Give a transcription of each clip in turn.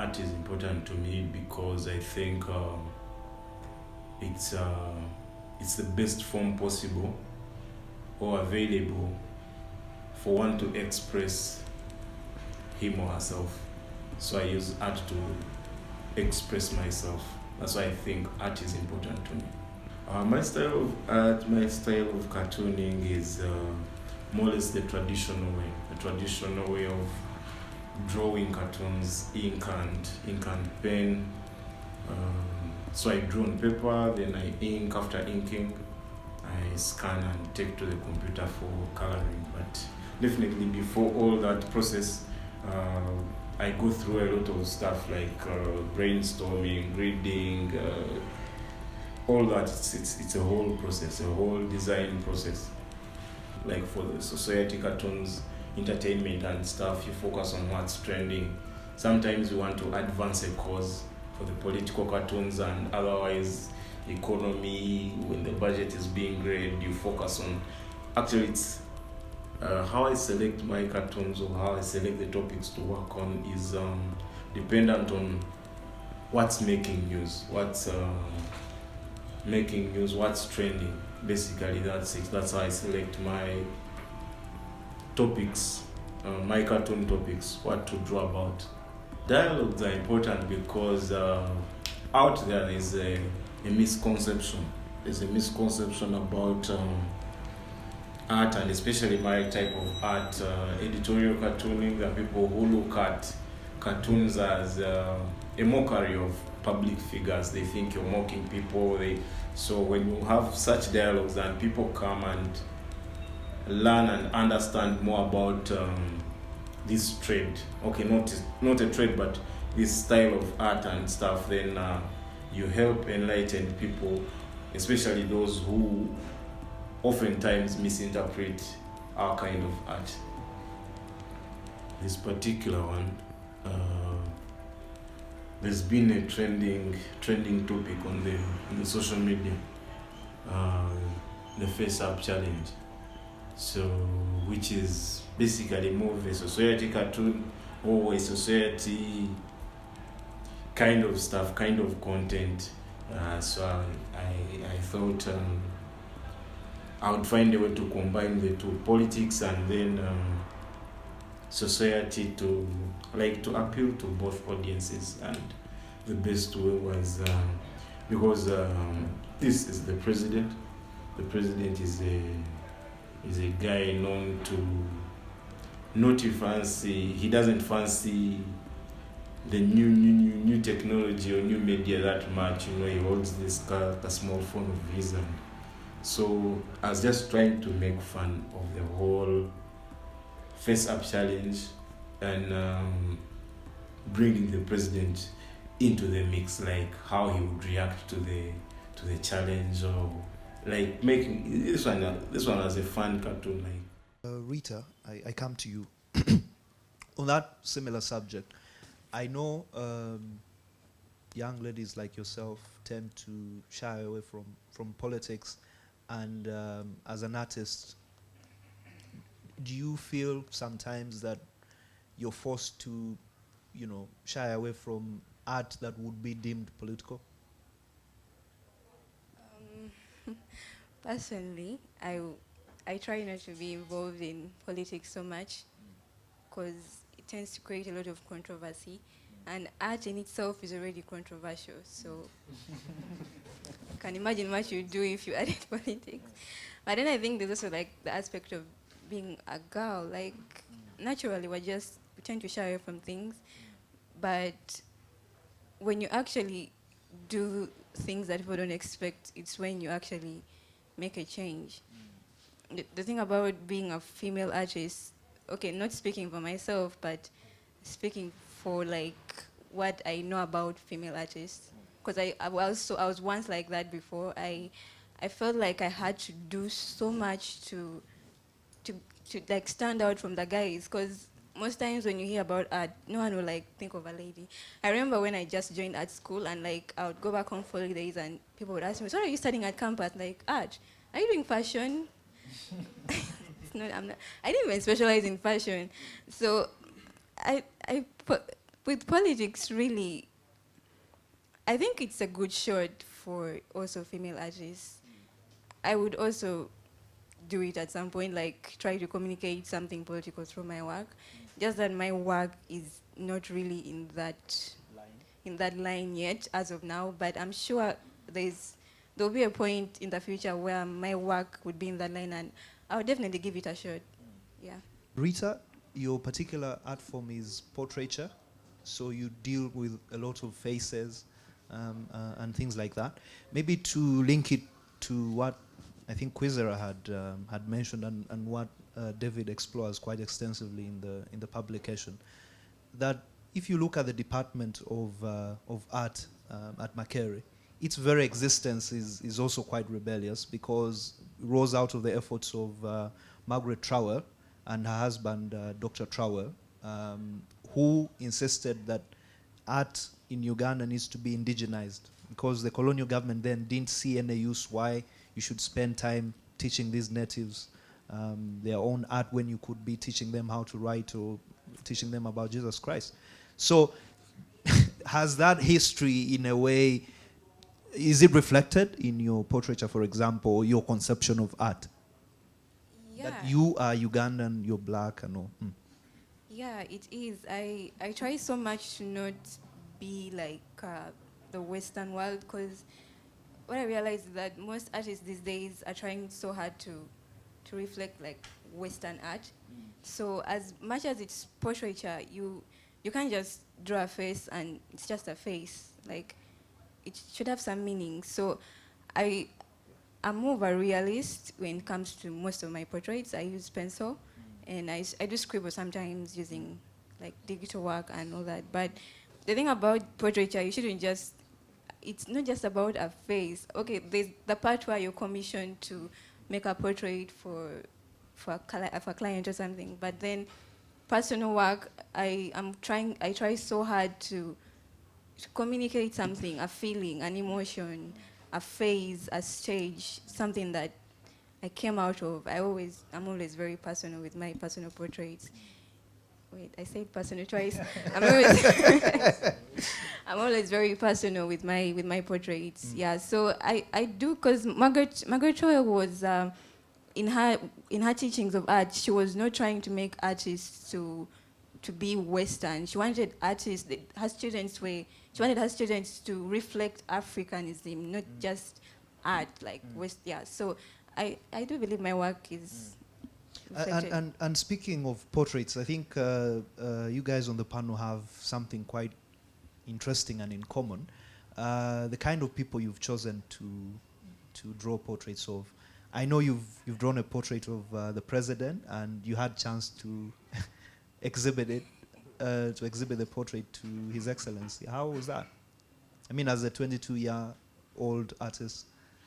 art is important to me because I think it's the best form possible or available for one to express him or herself. So I use art to express myself. That's why I think art is important to me. My style of art, my style of cartooning is more or less the traditional way of drawing cartoons, ink and pen. So I draw on paper, then I ink. After inking, I scan and take to the computer for coloring. But definitely before all that process, I go through a lot of stuff like brainstorming, reading, all that. It's a whole process, a whole design process. Like for the society cartoons, entertainment and stuff, you focus on what's trending. Sometimes you want to advance a cause for the political cartoons, and otherwise economy, when the budget is being graded, you focus on. Actually, it's how I select my cartoons or how I select the topics to work on is dependent on what's making news, what's trending. Basically, that's it. That's how I select my topics, my cartoon topics, what to draw about. Dialogues are important because out there is a misconception. There's a misconception about art, and especially my type of art, editorial cartooning. There are people who look at cartoons as a mockery of public figures. They think you're mocking people. So when you have such dialogues and people come and learn and understand more about this trade, okay, not a trade, but this style of art and stuff, then you help enlighten people, especially those who oftentimes misinterpret our kind of art. This particular one, there's been a trending topic on the social media, the face up challenge. So, which is basically more of a society cartoon or a society kind of stuff, kind of content. So I thought I would find a way to combine the two, politics and then society, to appeal to both audiences. And the best way was because this is the president. The president is a guy known to not fancy. He doesn't fancy the new technology or new media that much. He holds this a small phone of his, and so I was just trying to make fun of the whole face up challenge and bringing the president into the mix, like how he would react to the challenge, or like making this one as a fun cartoon. Rita, I come to you on that similar subject. I know young ladies like yourself tend to shy away from politics, and as an artist, do you feel sometimes that you're forced to, shy away from art that would be deemed political? Personally, I try not to be involved in politics so much because it tends to create a lot of controversy, and art in itself is already controversial. So you can imagine what you do if you added politics. But then I think there's also like the aspect of being a girl. Like naturally, we tend to shy away from things, but when you actually do things that people don't expect, it's when you actually make a change. The thing about being a female artist, okay, not speaking for myself, but speaking for like what I know about female artists, because I was once like that before. I felt like I had to do so much to like stand out from the guys, because most times when you hear about art, no one will like think of a lady. I remember when I just joined art school, and like I would go back home for holidays and people would ask me, so what are you studying at campus? Like, art. Are you doing fashion? No, I'm not. I didn't even specialize in fashion. So I with politics, really, I think it's a good shot for also female artists. I would also do it at some point, like try to communicate something political through my work. Just that my work is not really in that line yet as of now, but I'm sure there'll be a point in the future where my work would be in that line, and I would definitely give it a shot. Yeah. Rita, your particular art form is portraiture, so you deal with a lot of faces and things like that. Maybe to link it to what I think Kwiz-Era had mentioned and what David explores quite extensively in the publication, that if you look at the department of art at Makerere, its very existence is also quite rebellious, because it rose out of the efforts of Margaret Trowell and her husband, Dr. Trowell, who insisted that art in Uganda needs to be indigenized, because the colonial government then didn't see any use why you should spend time teaching these natives their own art when you could be teaching them how to write or teaching them about Jesus Christ. So has that history, in a way, is it reflected in your portraiture, for example, or your conception of art? Yeah. That you are Ugandan, you're black and all. Yeah, it is. I try so much to not be like the Western world, because what I realized is that most artists these days are trying so hard to reflect like Western art. So as much as it's portraiture, you can't just draw a face and it's just a face. Like, it should have some meaning. So I'm more of a realist when it comes to most of my portraits. I use pencil, and I do scribble sometimes using like digital work and all that. But the thing about portraiture, you shouldn't just, it's not just about a face. Okay, there's the part where you're commissioned to make a portrait for a client or something, but then personal work, I try so hard to communicate something, a feeling, an emotion, a phase, a stage, something that I came out of. I'm always very personal with my personal portraits. Wait, I said personal twice. I'm always very personal with my portraits. Yeah, so I do, because Margaret Cho was in her teachings of art, she was not trying to make artists to be Western. She wanted she wanted her students to reflect Africanism, not just art like West. Yeah, so I do believe my work is reflected. And speaking of portraits, I think you guys on the panel have something quite interesting and in common. The kind of people you've chosen to draw portraits of. I know you've drawn a portrait of the president, and you had chance to exhibit it, to exhibit the portrait to His Excellency. How was that? I mean, as a 22-year-old artist,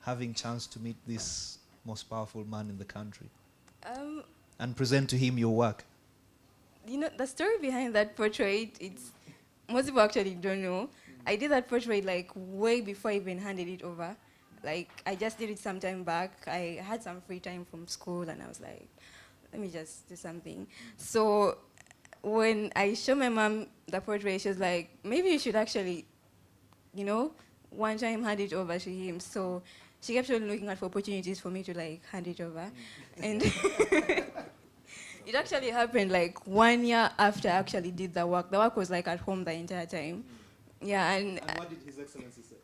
having chance to meet this most powerful man in the country and present to him your work. You know, the story behind that portrait, most people actually don't know. I did that portrait like way before I even handed it over. Like, I just did it some time back. I had some free time from school, and I was like, let me just do something. So when I showed my mom the portrait, she was like, maybe you should actually, one time hand it over to him. So she kept on looking out for opportunities for me to like hand it over. And it actually happened like 1 year after I actually did the work. The work was like at home the entire time. Yeah, and what did His Excellency say?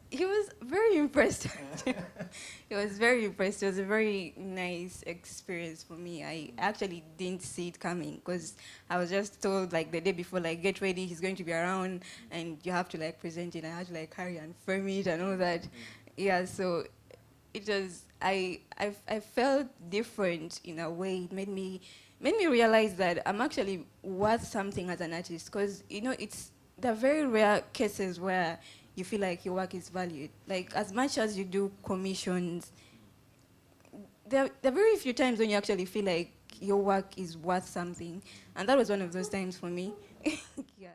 He was very impressed. He was very impressed. It was a very nice experience for me. I actually didn't see it coming, because I was just told like the day before, like, get ready, he's going to be around and you have to like present it. I had to like hurry and frame it and all that. Yeah, so it was, I felt different in a way. It made me realize that I'm actually worth something as an artist, because it's the very rare cases where you feel like your work is valued. Like, as much as you do commissions, there are very few times when you actually feel like your work is worth something. And that was one of those times for me. Yeah.